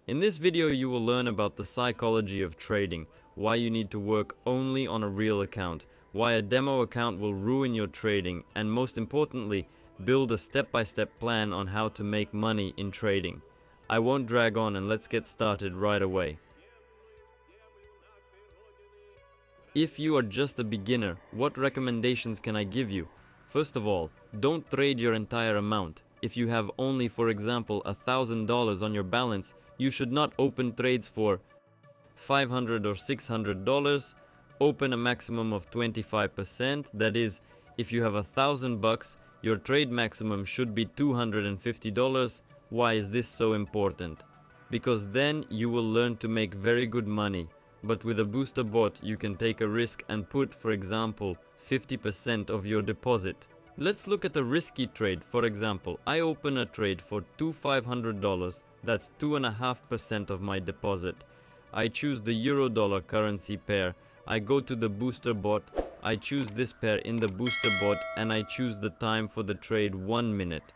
In this video, you will learn about the psychology of trading, why you need to work only on a real account, why a demo account will ruin your trading, and most importantly, build a step-by-step plan on how to make money in trading. I won't drag on and let's get started right away. If you are just a beginner, what recommendations can I give you? First of all, don't trade your entire amount. If you have only, for example, $1,000 on your balance, you should not open trades for $500 or $600. Open a maximum of 25%. That is, if you have $1,000, your trade maximum should be $250. Why is this so important? Because then you will learn to make very good money. But with a booster bot, you can take a risk and put, for example, 50% of your deposit. Let's look at a risky trade. For example, I open a trade for $500. That's 2.5% of my deposit. I choose the euro-dollar currency pair. I go to the booster bot. I choose this pair in the booster bot and I choose the time for the trade 1 minute.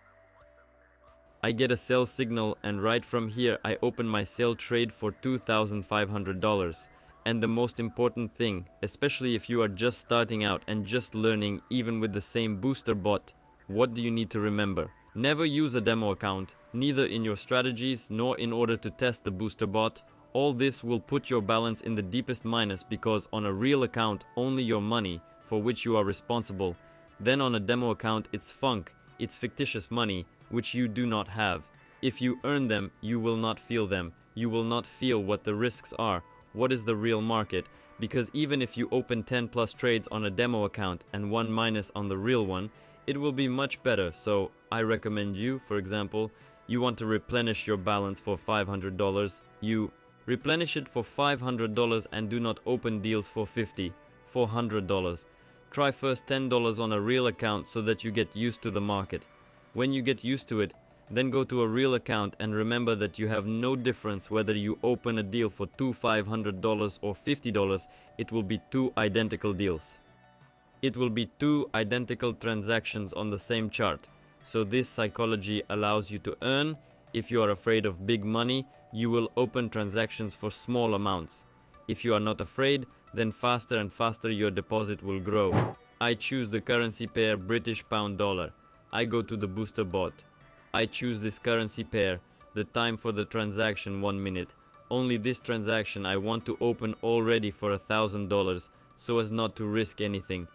I get a sell signal and right from here I open my sell trade for $2,500. And the most important thing, especially if you are just starting out and just learning even with the same booster bot, what do you need to remember? Never use a demo account, neither in your strategies nor in order to test the booster bot. All this will put your balance in the deepest minus because on a real account only your money for which you are responsible. Then on a demo account it's funk, it's fictitious money which you do not have. If you earn them, you will not feel them. You will not feel what the risks are. What is the real market? Because even if you open 10 plus trades on a demo account and 1 minus on the real one, it will be much better. So I recommend you, for example, you want to replenish your balance for $500. You replenish it for $500 and do not open deals for $50, $400. Try first $10 on a real account so that you get used to the market. When you get used to it, then go to a real account and remember that you have no difference whether you open a deal for $500 or $50, it will be two identical deals. It will be two identical transactions on the same chart. So this psychology allows you to earn. If you are afraid of big money, you will open transactions for small amounts. If you are not afraid, then faster and faster your deposit will grow. I choose the currency pair British pound dollar. I go to the booster bot. I choose this currency pair, the time for the transaction 1 minute. Only this transaction I want to open already for $1,000 so as not to risk anything.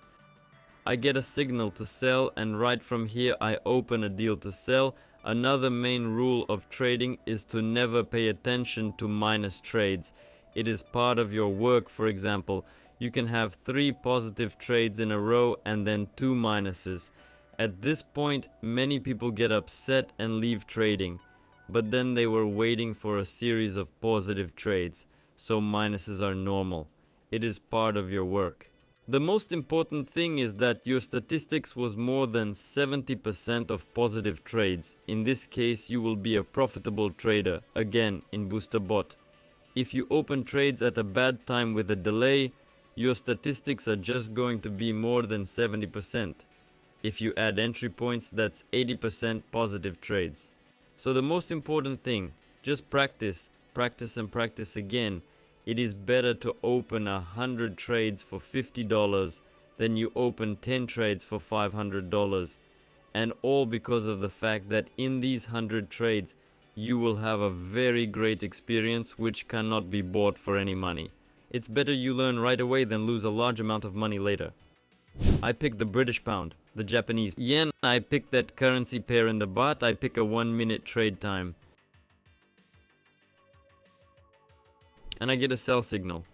I get a signal to sell and right from here I open a deal to sell. Another main rule of trading is to never pay attention to minus trades. It is part of your work. For example, you can have 3 positive trades in a row and then 2 minuses. At this point, many people get upset and leave trading, but then they were waiting for a series of positive trades, so minuses are normal. It is part of your work. The most important thing is that your statistics was more than 70% of positive trades. In this case, you will be a profitable trader, again in Booster Bot. If you open trades at a bad time with a delay, your statistics are just going to be more than 70%. If you add entry points, that's 80% positive trades. So the most important thing, just practice, practice and practice again. It is better to open 100 trades for $50 than you open 10 trades for $500. And all because of the fact that in these 100 trades, you will have a very great experience which cannot be bought for any money. It's better you learn right away than lose a large amount of money later. I pick the British pound, the Japanese yen, I pick that currency pair in the baht, I pick a 1 minute trade time. And I get a sell signal.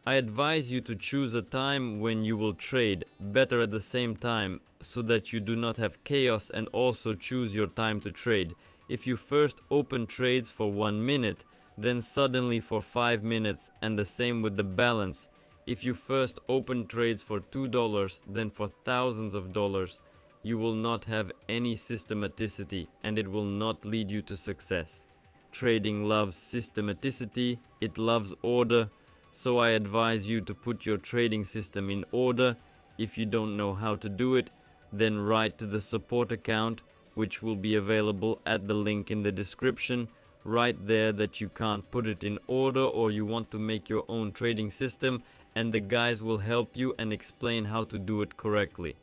I advise you to choose a time when you will trade, better at the same time, so that you do not have chaos, and also choose your time to trade. If you first open trades for 1 minute, then suddenly for 5 minutes, and the same with the balance. If you first open trades for $2, then for thousands of dollars, you will not have any systematicity and it will not lead you to success. Trading loves systematicity, it loves order, so I advise you to put your trading system in order. If you don't know how to do it, then write to the support account, which will be available at the link in the description. right there that you can't put it in order or you want to make your own trading system, and the guys will help you and explain how to do it correctly.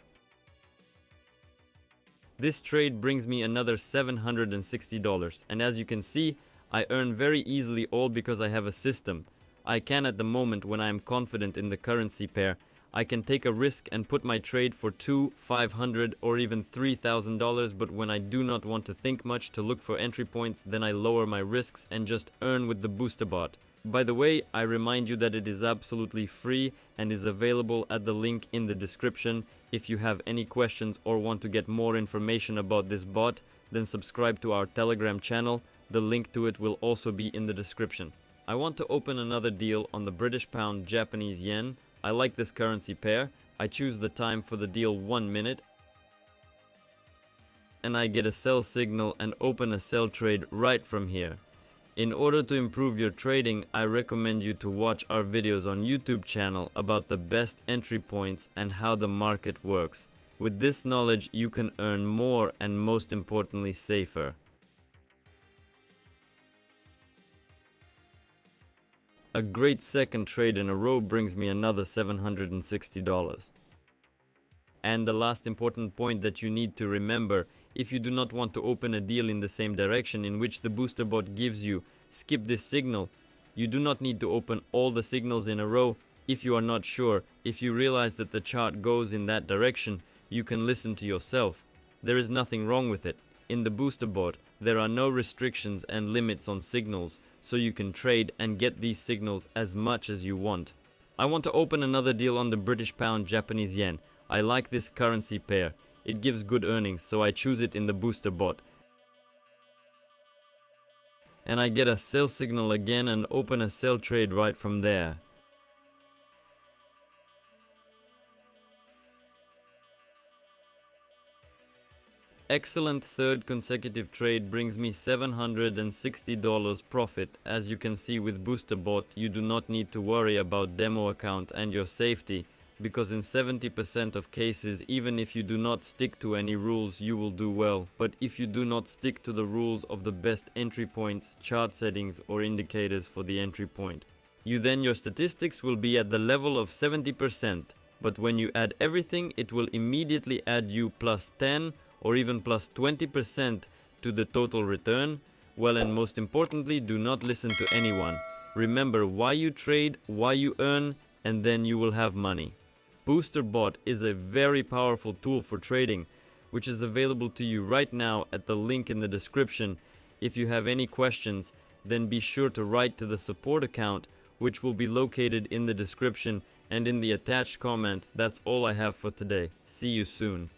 This trade brings me another $760, and as you can see, I earn very easily, all because I have a system. I can, at the moment, when I am confident in the currency pair, I can take a risk and put my trade for $2,000, $500 or even $3,000, but when I do not want to think much to look for entry points, then I lower my risks and just earn with the BoosterBot. By the way, I remind you that it is absolutely free and is available at the link in the description. If you have any questions or want to get more information about this bot, then subscribe to our Telegram channel. The link to it will also be in the description. I want to open another deal on the British pound Japanese yen. I like this currency pair. I choose the time for the deal 1 minute. And I get a sell signal and open a sell trade right from here. In order to improve your trading, I recommend you to watch our videos on YouTube channel about the best entry points and how the market works. With this knowledge, you can earn more and most importantly, safer. A great second trade in a row brings me another $760. And the last important point that you need to remember, if you do not want to open a deal in the same direction in which the BoosterBot gives you, skip this signal. You do not need to open all the signals in a row. If you are not sure, if you realize that the chart goes in that direction, you can listen to yourself. There is nothing wrong with it. In the BoosterBot, there are no restrictions and limits on signals, so you can trade and get these signals as much as you want. I want to open another deal on the British pound Japanese yen. I like this currency pair. It gives good earnings, so I choose it in the BoosterBot. And I get a sell signal again and open a sell trade right from there. Excellent third consecutive trade brings me $760 profit. As you can see with BoosterBot, you do not need to worry about demo account and your safety, because in 70% of cases, even if you do not stick to any rules, you will do well. But if you do not stick to the rules of the best entry points, chart settings or indicators for the entry point, then your statistics will be at the level of 70%. But when you add everything, it will immediately add you plus 10 or even plus 20% to the total return. Well, and most importantly, do not listen to anyone. Remember why you trade, why you earn, and then you will have money. BoosterBot is a very powerful tool for trading, which is available to you right now at the link in the description. If you have any questions, then be sure to write to the support account, which will be located in the description and in the attached comment. That's all I have for today. See you soon.